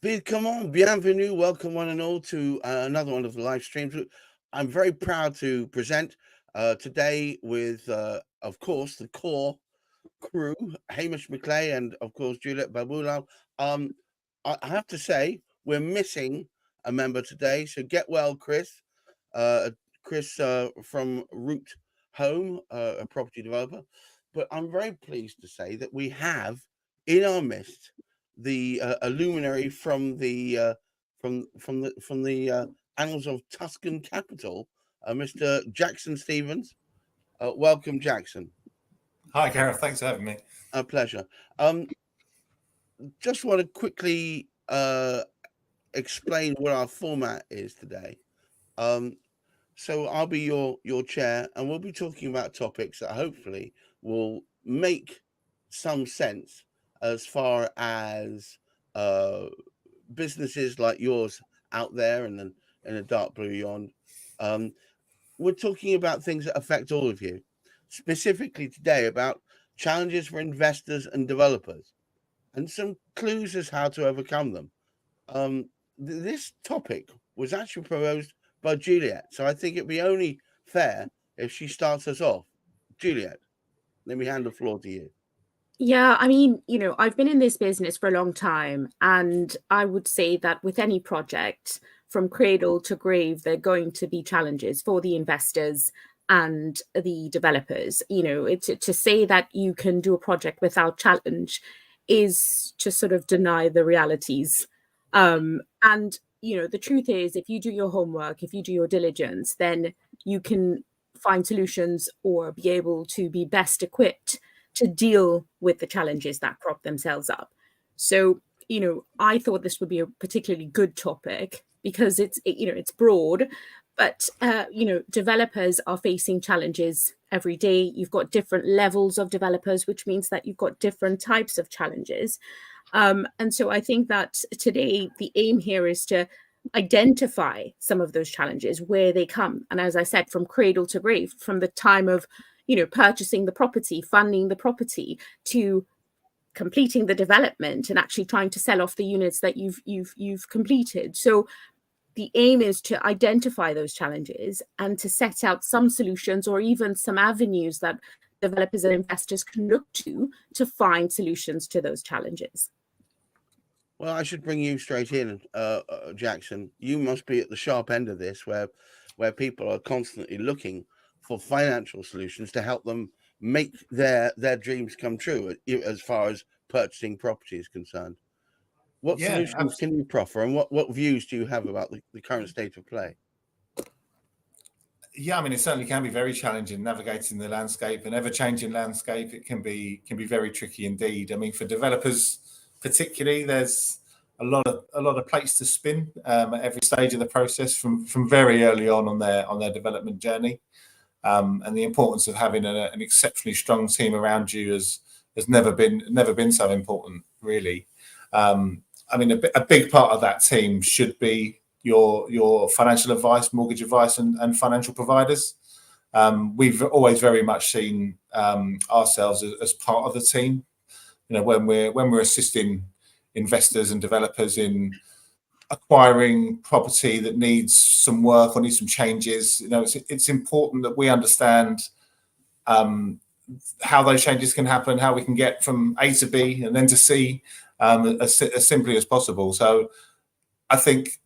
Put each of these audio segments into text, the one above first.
Bienvenue, welcome one and all to another one of the live streams. I'm very proud to present today with, of course, the core crew, Hamish McClay and, of course, Juliet Babulal. I have to say, we're missing a member today, so get well, Chris. Chris from Root Home, a property developer. But I'm very pleased to say that we have in our midst the a luminary from the annals of Tuscan capital, Mr. Jackson Stevens. Welcome, Jackson. Hi, Gareth. Thanks for having me. A pleasure. Just want to quickly explain what our format is today. So I'll be your chair, and we'll be talking about topics that hopefully will make some sense as far as businesses like yours out there and then in a dark blue yond. We're talking about things that affect all of you, specifically today about challenges for investors and developers and some clues as how to overcome them. This topic was actually proposed by Juliet, so I think it'd be only fair if she starts us off. Juliet, let me hand the floor to you. Yeah, I mean, I've been in this business for a long time, and I would say that with any project, from cradle to grave, there are going to be challenges for the investors and the developers. To say that you can do a project without challenge is to sort of deny the realities. And the truth is, if you do your homework, if you do your diligence, then you can find solutions or be able to be best equipped to deal with the challenges that crop themselves up. So, I thought this would be a particularly good topic because it's broad, but, developers are facing challenges every day. You've got different levels of developers, which means that you've got different types of challenges. And so I think that today the aim here is to identify some of those challenges, where they come. And as I said, from cradle to grave, from the time of purchasing the property, funding the property, to completing the development and actually trying to sell off the units that you've completed. So the aim is to identify those challenges and to set out some solutions or even some avenues that developers and investors can look to find solutions to those challenges. Well, I should bring you straight in, Jackson. You must be at the sharp end of this, where people are constantly looking for financial solutions to help them make their dreams come true as far as purchasing property is concerned. What solutions can you proffer, and what views do you have about the current state of play? Yeah, I mean, it certainly can be very challenging navigating the landscape, an ever-changing landscape. It can be very tricky indeed. I mean, for developers particularly, there's a lot of plates to spin at every stage of the process, from very early on their development journey. And the importance of having an exceptionally strong team around you has never been so important, really. I mean, a big part of that team should be your financial advice, mortgage advice, and financial providers. We've always very much seen ourselves as part of the team. When we're assisting investors and developers in acquiring property that needs some work or needs some changes, it's important that we understand how those changes can happen, how we can get from A to B and then to C as simply as possible. So I think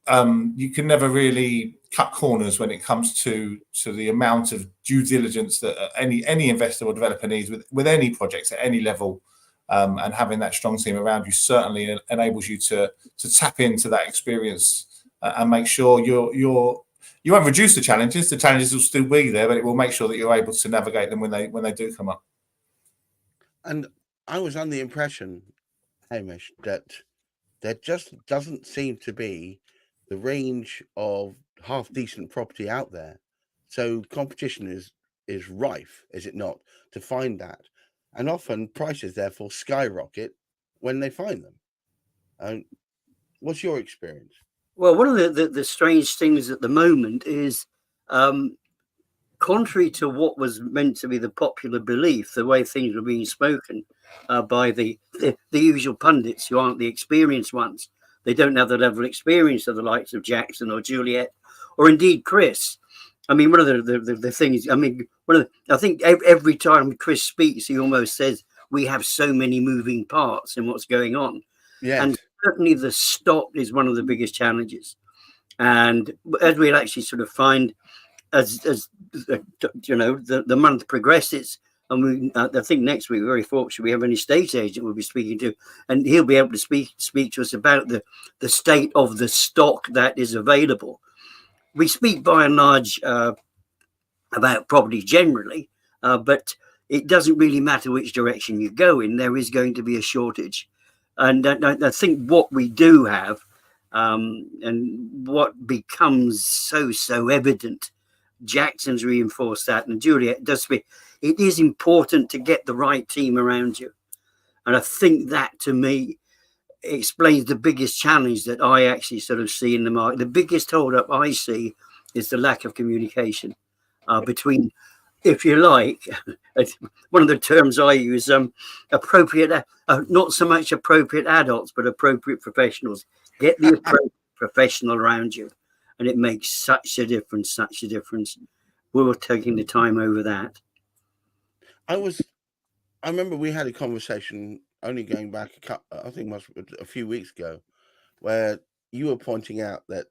you can never really cut corners when it comes to the amount of due diligence that any investor or developer needs with any projects at any level. And having that strong team around you certainly enables you to tap into that experience and make sure you won't reduce the challenges. The challenges will still be there, but it will make sure that you're able to navigate them when they do come up. And I was under the impression, Hamish, that there just doesn't seem to be the range of half decent property out there. So competition is rife, is it not, to find that? And often prices therefore skyrocket when they find them. What's your experience? Well, one of the strange things at the moment is, contrary to what was meant to be the popular belief, the way things were being spoken by the usual pundits who aren't the experienced ones, They don't have the level of experience of the likes of Jackson or Juliet, or indeed Chris. I mean, one of the things, I mean, I think every time Chris speaks, he almost says, we have so many moving parts in what's going on. Yes. And certainly the stock is one of the biggest challenges. And as we'll actually sort of find, as you know, the month progresses, and I think next week we're very fortunate we have an estate agent we'll be speaking to, and he'll be able to speak to us about the state of the stock that is available. We speak by and large about property generally, but it doesn't really matter which direction you go in. There is going to be a shortage, and I think what we do have, and what becomes so evident, Jackson's reinforced that, and Juliet does speak. It is important to get the right team around you, and I think that to me explains the biggest challenge that I actually sort of see in the market. The biggest holdup I see is the lack of communication between, if you like, one of the terms I use, appropriate, not so much appropriate adults, but appropriate professionals. Get the appropriate professional around you, and it makes such a difference, such a difference. We were taking the time over that. I remember we had a conversation only going back I think a few weeks ago, where you were pointing out that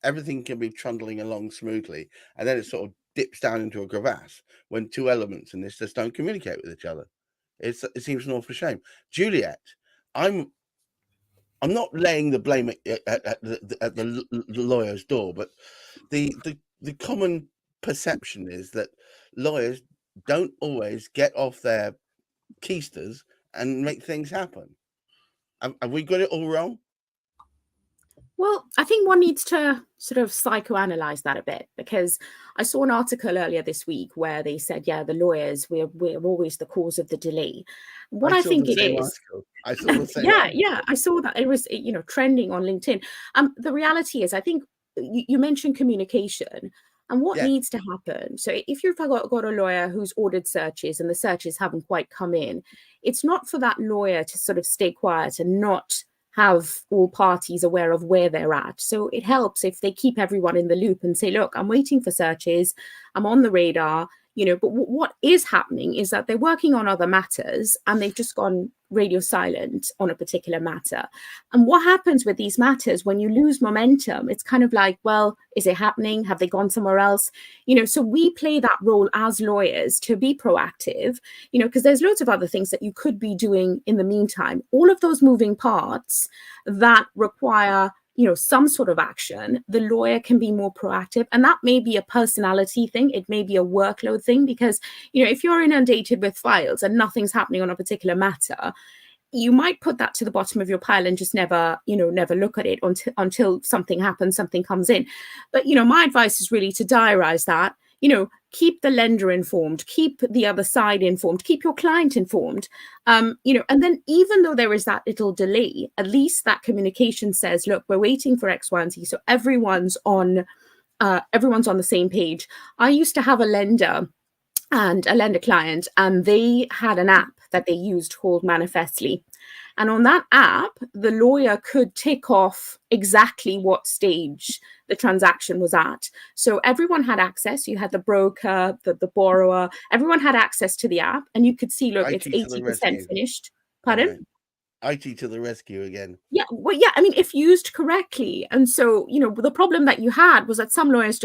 everything can be trundling along smoothly, and then it sort of dips down into a crevasse when two elements in this just don't communicate with each other. It seems an awful shame. Juliet, I'm not laying the blame at the lawyer's door, but the common perception is that lawyers don't always get off their keisters and make things happen. Have we got it all wrong? Well, I think one needs to sort of psychoanalyze that a bit, because I saw an article earlier this week where they said, yeah, the lawyers, we're always the cause of the delay. What I think it is. I saw the same. Yeah, I saw that. It was, trending on LinkedIn. The reality is, I think you mentioned communication and what needs to happen. So if you've got a lawyer who's ordered searches and the searches haven't quite come in, it's not for that lawyer to sort of stay quiet and not have all parties aware of where they're at. So it helps if they keep everyone in the loop and say, look, I'm waiting for searches, I'm on the radar, but what is happening is that they're working on other matters and they've just gone radio silent on a particular matter. And what happens with these matters when you lose momentum, it's kind of like, well, is it happening? Have they gone somewhere else? So we play that role as lawyers to be proactive, because there's loads of other things that you could be doing in the meantime. All of those moving parts that require some sort of action, the lawyer can be more proactive. And that may be a personality thing. It may be a workload thing, because, if you're inundated with files and nothing's happening on a particular matter, you might put that to the bottom of your pile and just never look at it until something happens, something comes in. But, my advice is really to diarize that. Keep the lender informed, keep the other side informed, keep your client informed, and then even though there is that little delay, at least that communication says, look, we're waiting for X, Y, and Z. So everyone's on the same page. I used to have a lender and a lender client, and they had an app that they used called Manifestly. And on that app, the lawyer could tick off exactly what stage the transaction was at. So everyone had access. You had the broker, the borrower, everyone had access to the app, and you could see, look, it's 80% finished. Pardon? Right. IT to the rescue again. Yeah, well, yeah, I mean, if used correctly. And so, the problem that you had was that some lawyers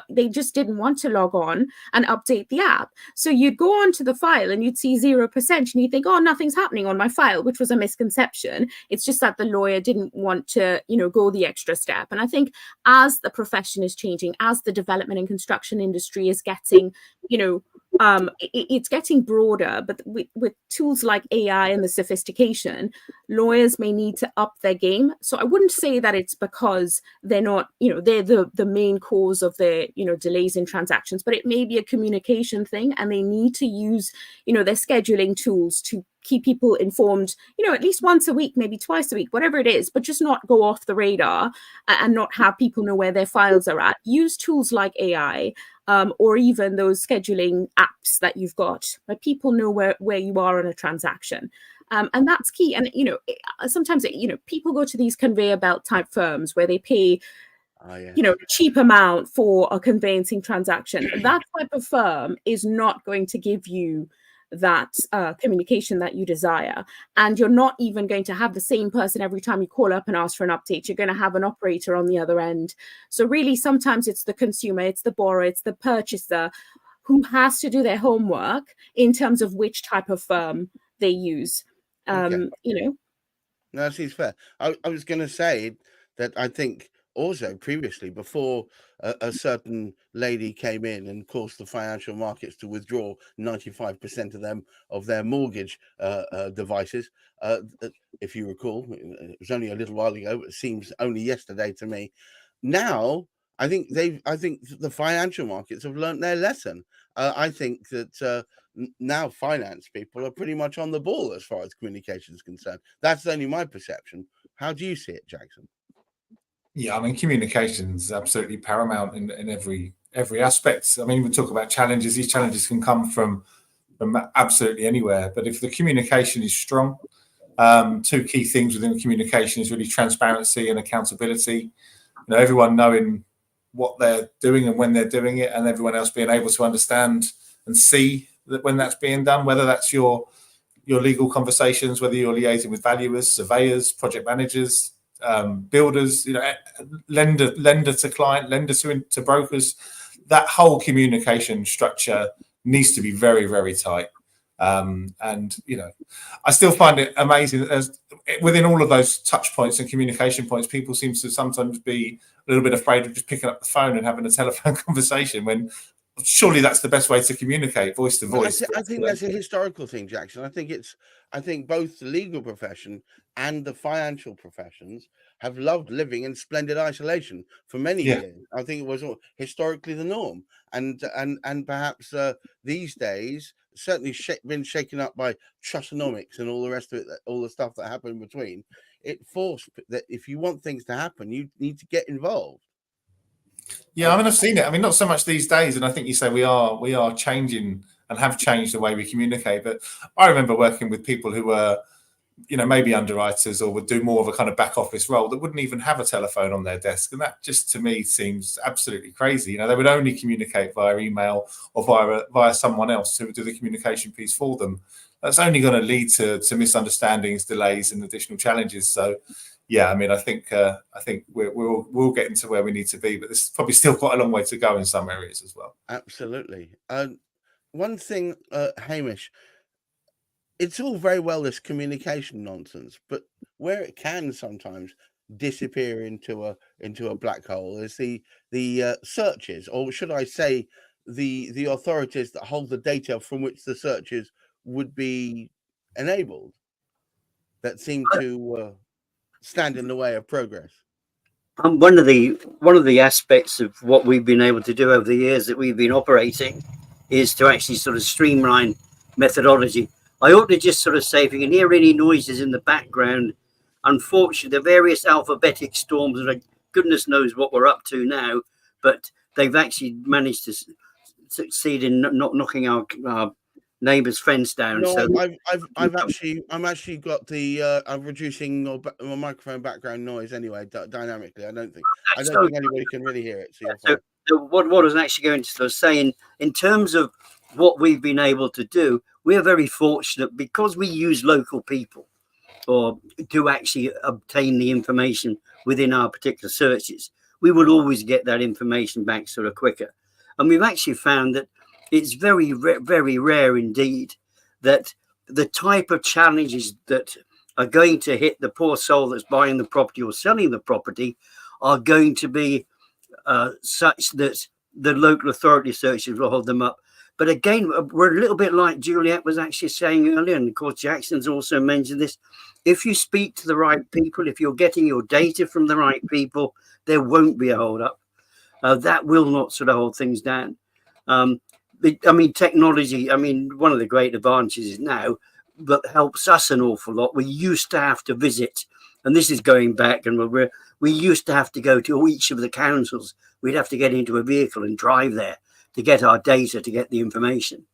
they just didn't want to log on and update the app. So you'd go onto the file and you'd see 0%, and you'd think, oh, nothing's happening on my file, which was a misconception. It's just that the lawyer didn't want to, go the extra step. And I think as the profession is changing, as the development and construction industry is getting, it's getting broader, but with tools like AI and the sophistication, lawyers may need to up their game. So I wouldn't say that it's because they're not, they're the main cause of the, delays in transactions, but it may be a communication thing, and they need to use, their scheduling tools to keep people informed, at least once a week, maybe twice a week, whatever it is, but just not go off the radar and not have people know where their files are at. Use tools like AI, or even those scheduling apps that you've got, where people know where you are on a transaction. And that's key. And, sometimes, people go to these conveyor belt type firms where they pay, Yes. a cheap amount for a conveyancing transaction. That type of firm is not going to give you that communication that you desire. And you're not even going to have the same person every time you call up and ask for an update. You're going to have an operator on the other end. So really, sometimes it's the consumer, it's the borrower, it's the purchaser who has to do their homework in terms of which type of firm they use. No, that seems fair. I was going to say that I think also previously, before a certain lady came in and caused the financial markets to withdraw 95% of them of their mortgage devices, if you recall, it was only a little while ago, but it seems only yesterday to me. Now, I think the financial markets have learnt their lesson. I think that now finance people are pretty much on the ball as far as communication is concerned. That's only my perception. How do you see it, Jackson? Yeah, I mean, communication is absolutely paramount in every aspect. I mean, we talk about challenges. These challenges can come from absolutely anywhere. But if the communication is strong, two key things within communication is really transparency and accountability. Everyone knowing what they're doing and when they're doing it, and everyone else being able to understand and see that when that's being done, whether that's your legal conversations, whether you're liaising with valuers, surveyors, project managers, builders, lender to client, lender to brokers. That whole communication structure needs to be very, very tight. And I still find it amazing that there's, within all of those touch points and communication points, people seem to sometimes be a little bit afraid of just picking up the phone and having a telephone conversation, when surely that's the best way to communicate, voice to voice. I think that's a historical thing, Jackson. I think both the legal profession and the financial professions have loved living in splendid isolation for many years. I think it was historically the norm, and perhaps these days certainly been shaken up by Trussonomics and all the rest of it, all the stuff that happened in between. It forced that if you want things to happen, you need to get involved. Yeah, I mean, I've seen it. I mean, not so much these days, and I think you say we are changing and have changed the way we communicate. But I remember working with people who were, maybe underwriters or would do more of a kind of back office role that wouldn't even have a telephone on their desk, and that just to me seems absolutely crazy. They would only communicate via email or via someone else who would do the communication piece for them. That's only going to lead to misunderstandings, delays, and additional challenges. So. Yeah, I mean, I think we'll get into where we need to be, but there's probably still quite a long way to go in some areas as well. Absolutely. One thing, Hamish, it's all very well this communication nonsense, but where it can sometimes disappear into a black hole is the searches, or should I say, the authorities that hold the data from which the searches would be enabled, that seem to stand in the way of progress. One of the aspects of what we've been able to do over the years that we've been operating is to actually sort of streamline methodology. I ought to just sort of say, if you can hear any noises in the background, unfortunately, the various alphabetic storms, and goodness knows what we're up to now, but they've actually managed to succeed in not knocking our neighbour's fence down. No, so I'm actually got the I'm reducing my microphone background noise anyway dynamically. I don't think anybody can really hear it. So what I was actually going to sort of say in terms of what we've been able to do, we are very fortunate because we use local people or to actually obtain the information within our particular searches. We would always get that information back sort of quicker. And we've actually found that it's very, very rare indeed that the type of challenges that are going to hit the poor soul that's buying the property or selling the property are going to be such that the local authority searches will hold them up. But again, we're a little bit like Juliet was actually saying earlier, and of course Jackson's also mentioned this. If you speak to the right people, if you're getting your data from the right people, there won't be a hold up. That will not sort of hold things down. Technology, one of the great advantages is now that helps us an awful lot. We used to have to visit, and this is going back, and we used to have to go to each of the councils. We'd have to get into a vehicle and drive there to get our data, to get the information.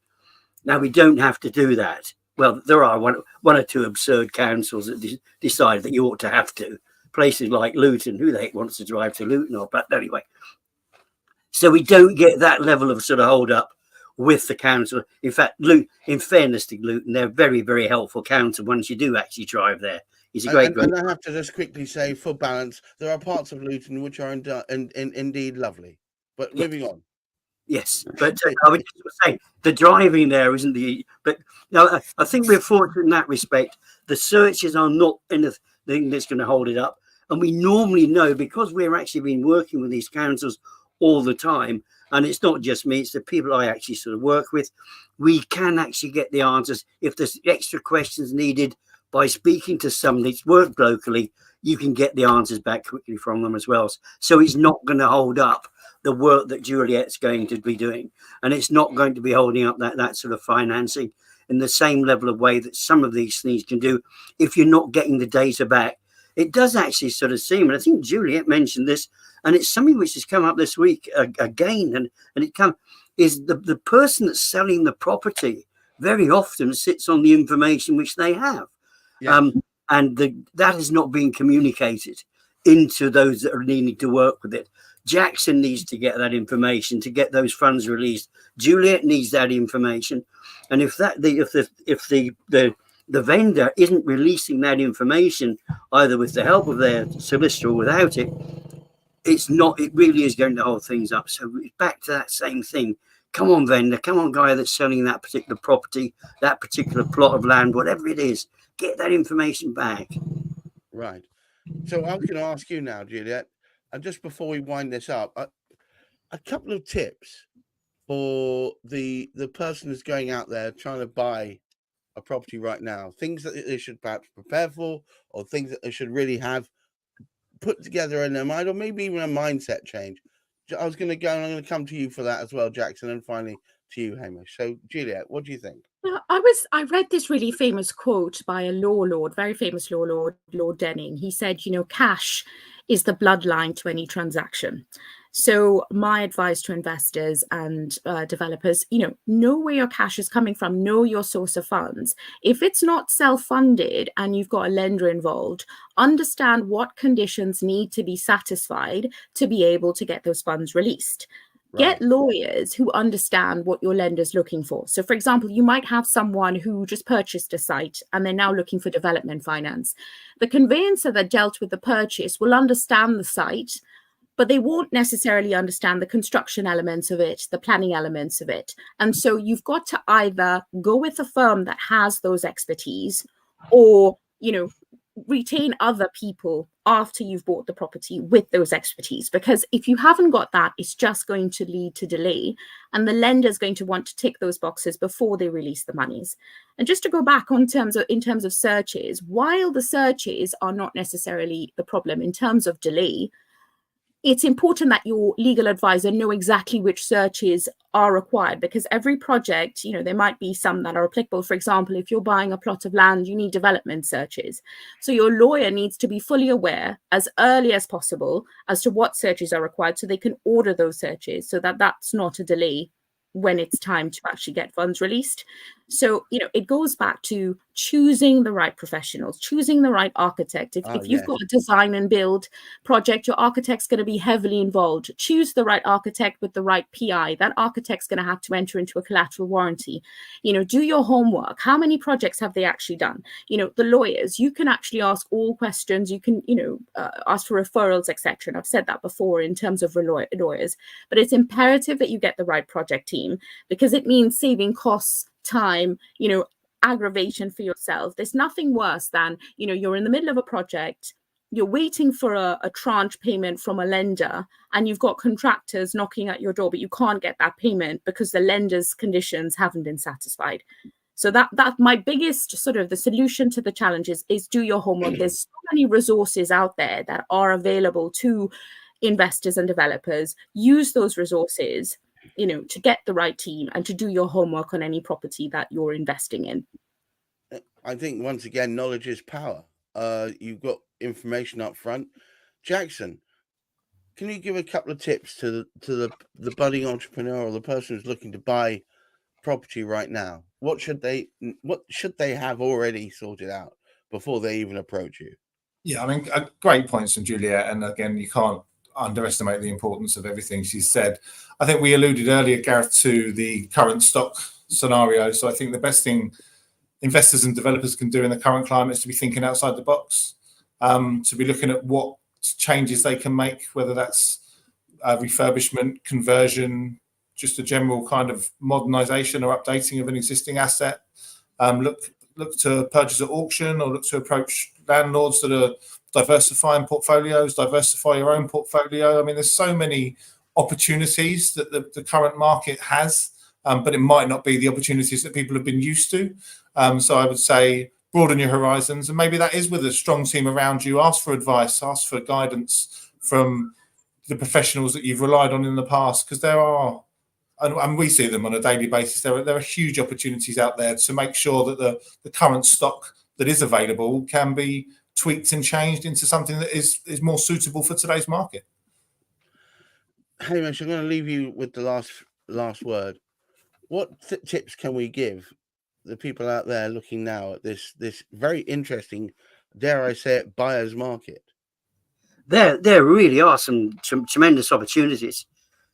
Now we don't have to do that. well, there are one or two absurd councils that decide that you ought to have to. Places like Luton, who the heck wants to drive to Luton? Or, but anyway, so we don't get that level of sort of hold up with the council. In fact, in fairness to Luton, they're very, very helpful council once you do actually drive there. It's a great. And I have to just quickly say, for balance, there are parts of Luton which are indeed lovely. But moving on. Yes, but I would just say the driving there isn't the. But no, I think we're fortunate in that respect. The searches are not anything that's going to hold it up, and we normally know, because we're actually been working with these councils all the time, and it's not just me; it's the people I actually sort of work with. We can actually get the answers if there's extra questions needed. By speaking to somebody that's worked locally, you can get the answers back quickly from them as well. So it's not going to hold up the work that Juliet's going to be doing, and it's not going to be holding up that sort of financing in the same level of way that some of these things can do if you're not getting the data back. It does actually sort of seem, and I think Juliet mentioned this, and it's something which has come up this week again, and is the person that's selling the property very often sits on the information which they have. Yeah. And that is not being communicated into those that are needing to work with it. Jackson needs to get that information to get those funds released. Juliet needs that information, and if the vendor isn't releasing that information, either with the help of their solicitor or without it, it really is going to hold things up. So it's back to that same thing. Come on, vendor. Come on, guy that's selling that particular property, that particular plot of land, whatever it is. Get that information back. Right. So I'm going to ask you now, Juliet, and just before we wind this up, a couple of tips for the person who's going out there trying to buy a property right now. Things that they should perhaps prepare for, or things that they should really have put together in their mind, or maybe even a mindset change. I'm going to come to you for that as well, Jackson, and finally to you, Hamish. So, Juliet, what do you think? I read this really famous quote by a law lord, very famous law lord, Lord Denning. He said, cash is the bloodline to any transaction. So my advice to investors and developers, know where your cash is coming from, know your source of funds. If it's not self-funded and you've got a lender involved, understand what conditions need to be satisfied to be able to get those funds released. Right. Get lawyers who understand what your lender's looking for. So, for example, you might have someone who just purchased a site and they're now looking for development finance. The conveyancer that dealt with the purchase will understand the site, but they won't necessarily understand the construction elements of it, the planning elements of it. And so you've got to either go with a firm that has those expertise or, retain other people after you've bought the property with those expertise, because if you haven't got that, it's just going to lead to delay, and the lender is going to want to tick those boxes before they release the monies. And just to go back in terms of searches, while the searches are not necessarily the problem in terms of delay, it's important that your legal advisor know exactly which searches are required, because every project, there might be some that are applicable. For example, if you're buying a plot of land, you need development searches. So your lawyer needs to be fully aware as early as possible as to what searches are required so they can order those searches, so that that's not a delay when it's time to actually get funds released. So, it goes back to choosing the right professionals, choosing the right architect. If you've got a design and build project, your architect's going to be heavily involved. Choose the right architect with the right PI. That architect's going to have to enter into a collateral warranty. Do your homework. How many projects have they actually done? The lawyers, you can actually ask all questions. You can, ask for referrals, etc. And I've said that before in terms of lawyers. But it's imperative that you get the right project team, because it means saving costs, time, aggravation for yourself. There's nothing worse than, you're in the middle of a project, you're waiting for a tranche payment from a lender, and you've got contractors knocking at your door, but you can't get that payment because the lender's conditions haven't been satisfied. So that my biggest sort of the solution to the challenges is do your homework. There's so many resources out there that are available to investors and developers. Use those resources, to get the right team and to do your homework on any property that you're investing in. I think once again, knowledge is power. You've got information up front. Jackson, can you give a couple of tips to the budding entrepreneur or the person who's looking to buy property right now, what should they have already sorted out before they even approach you? Yeah, I mean, great points from Juliet. And again, you can't underestimate the importance of everything she said. I think we alluded earlier, Gareth, to the current stock scenario. So I think the best thing investors and developers can do in the current climate is to be thinking outside the box, to be looking at what changes they can make, whether that's refurbishment, conversion, just a general kind of modernization or updating of an existing asset. Look to purchase at auction, or look to approach landlords that are diversifying portfolios, diversify your own portfolio. I mean, there's so many opportunities that the current market has, but it might not be the opportunities that people have been used to. So I would say broaden your horizons, and maybe that is with a strong team around you. Ask for advice, ask for guidance from the professionals that you've relied on in the past, because there are, and we see them on a daily basis, there are huge opportunities out there to make sure that the current stock that is available can be tweaked and changed into something that is more suitable for today's market. Hamish, I'm going to leave you with the last word. What tips can we give the people out there looking now at this very interesting, dare I say it, buyer's market? There really are some tremendous opportunities.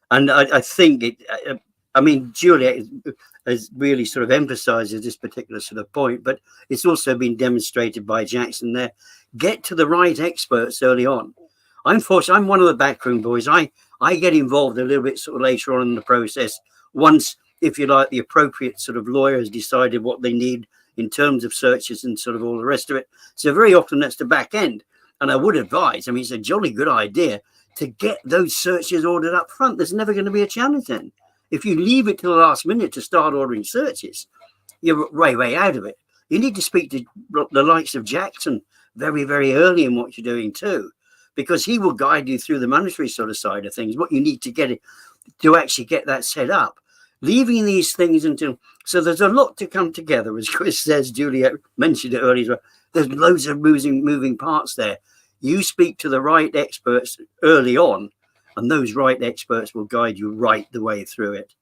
And I think I mean, Juliet has really sort of emphasizes this particular sort of point, but it's also been demonstrated by Jackson there. Get to the right experts early on. I'm fortunate. I'm one of the backroom boys. I get involved a little bit sort of later on in the process. Once, if you like, the appropriate sort of lawyer has decided what they need in terms of searches and sort of all the rest of it. So very often that's the back end. And I would advise, I mean, it's a jolly good idea to get those searches ordered up front. There's never going to be a challenge then. If you leave it to the last minute to start ordering searches, you're way out of it. You need to speak to the likes of Jackson very, very early in what you're doing too, because he will guide you through the monetary sort of side of things, what you need to get it to actually get that set up. Leaving these things until, so there's a lot to come together, as Chris says, Juliet mentioned it earlier as well. There's loads of moving parts there. You speak to the right experts early on, and those right experts will guide you right the way through it.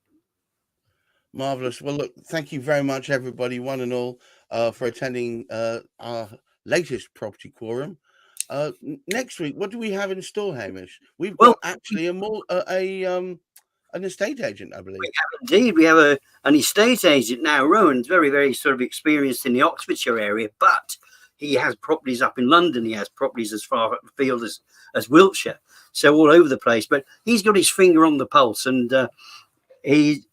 Marvelous. Well, look, thank you very much, everybody, one and all, for attending our latest property quorum. Next week, what do we have in store, Hamish? We've got actually an estate agent, I believe. We have indeed. We have an estate agent now. Rowan's very, very sort of experienced in the Oxfordshire area, but he has properties up in London. He has properties as far afield as Wiltshire, so all over the place. But he's got his finger on the pulse, and he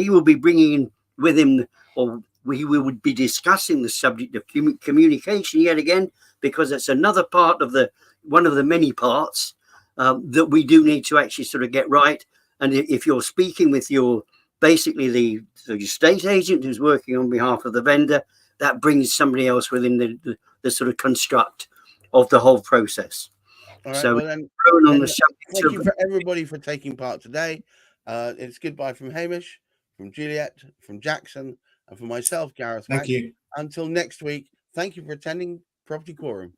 will be bringing in with him, or we would be discussing the subject of communication yet again, because it's another part of one of the many parts that we do need to actually sort of get right. And if you're speaking with basically the estate agent who's working on behalf of the vendor, that brings somebody else within the sort of construct of the whole process. All right, so well then, thank you for everybody for taking part today. It's goodbye from Hamish, from Juliet, from Jackson, and from myself, Gareth. Thank you. Until next week, thank you for attending Property Quorum.